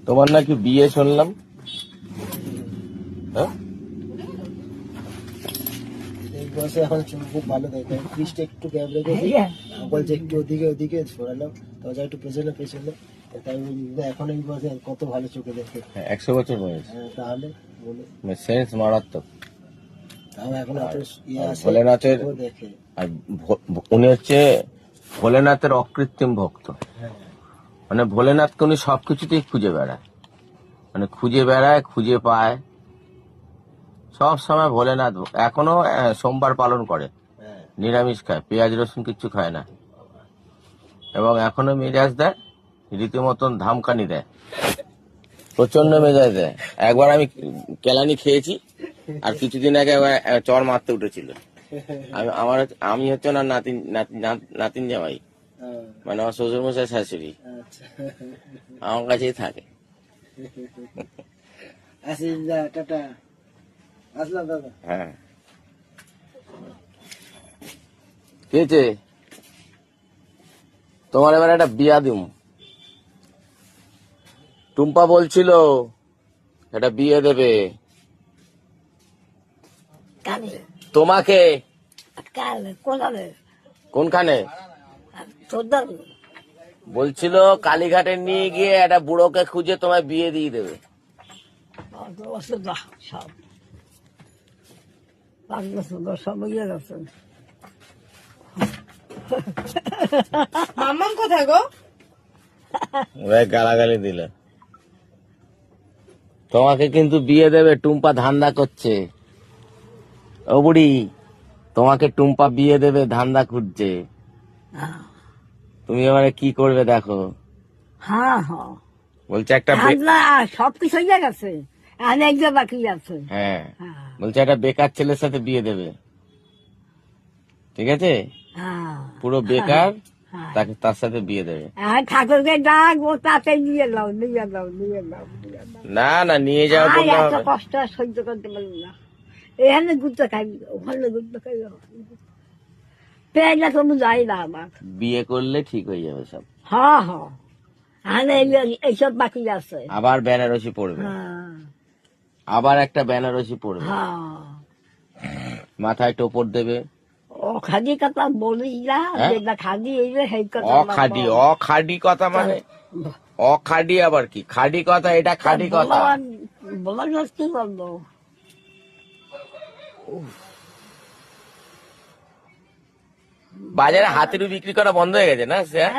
তোমার নাকি বিয়ে শুনলাম? হ্যাঁ, এই বয়সে এখন চুল খুব ভালো দেখে, পিসটা একটু গ্যাপ রেখে দিই, বলছে একটু ওদিকে ওদিকে সরালাম, তারপর একটু পেছনে পেছনে, তাই এখন এই বয়সে কত ভালো চোখে দেখে। 100 বছর বয়স, হ্যাঁ, তাহলে বলে সেন্স মারাত্মক। তাও এখন এত ইয়ে আছে, ভোলেনাথের চোখও দেখে। আর উনি হচ্ছে ভোলেনাথের অকৃত্রিম ভক্ত। হ্যাঁ, মানে ভোলেনাথকে উনি সবকিছুতেই খুঁজে বেড়ায়, মানে খুঁজে বেড়ায়, খুঁজে পায় সব সময়। ভোলেনাথ এখনো সোমবার পালন করে, হ্যাঁ, নিরামিষ খায়, পেঁয়াজ রসুন কিচ্ছু খায় না, এবং এখনো মেজাজ দেয়, রীতিমতন ধামকানি দেয়, প্রচন্ড মেজাজ দেয়। একবার আমি কেলানি খেয়েছি, আর কিছুদিন আগে আবার চর মারতে উঠেছিল। আমি হচ্ছে না নাতিন নাতিন জামাই, হ্যাঁ, মানে আমার শ্বশুর মশাই শাশুড়ি আচ্ছা। আমার কাছেই থাকে। আসি, টাটা, আসলাম দাদা। হ্যাঁ, কি হয়েছে? তোমার এবার একটা বিয়া দিম। টুম্পা বলছিল একটা বিয়ে দেবে কালে তোমাকে। কালে কোনালে কোনখানে? চোদ্দাল বলছিল কালীঘাটে নিয়ে গিয়ে একটা বুড়োকে খুঁজে তোমায় বিয়ে দিয়ে দেবে। অসুবিধা সব 5 বছর সব ইয়ে গেছে। মাম্মাম কোথায় গো? গালাগালি দিল। তোমাকে কিন্তু বিয়ে দেবে, টুম্পা ধান্দা করছে। ও বুড়ি, তোমাকে টুম্পা বিয়ে দেবে, ধান্দা খুঁজছে। তুমি এবারে কি করবে দেখো। হ্যাঁ হ্যাঁ, বলছে একটা সব কিছু ইয়ে গেছে, আমি একজন বাকি আছে। হ্যাঁ, হ্যাঁ বলছে একটা বেকার ছেলের সাথে বিয়ে দেবে, ঠিক আছে? হ্যাঁ পুরো বেকার, হ্যাঁ। তাকে তার সাথে বিয়ে দেবে। ঠাকুরকে ডাক, ও তাতে নিয়ে নাও, নিয়ে নাও, নিয়ে নাও, নিয়ে নাও। না না, নিয়ে যাওয়ার আর জন্য এত হবে। কষ্ট আর সহ্য করতে পারবো না। এখানে ঘুরতে খাইবি, ওখানে ঘুরতে খাইবি, পেয়ে তুমি যাই না আমার। বিয়ে করলে ঠিক হয়ে যাবে সব। হ্যাঁ হ্যাঁ, এখানে এইসব বাকি আছে। আবার বেনারসি পড়বে, হ্যাঁ আবার একটা বেনারসি পড়বে, হ্যাঁ, মাথায় টোপর দেবে। ও খাদি কথা বলিস না, হ্যাঁ? যেটা খাদি এই যে সেই কথা অখাডি, অখাডি কথা মানে অখাডি আবার কি? খাডি কথা, এটা খাডি কথা। বলা কি বলবো। বাজারে হাতিরু বিক্রি করা বন্ধ হয়ে গেছে না স্যার?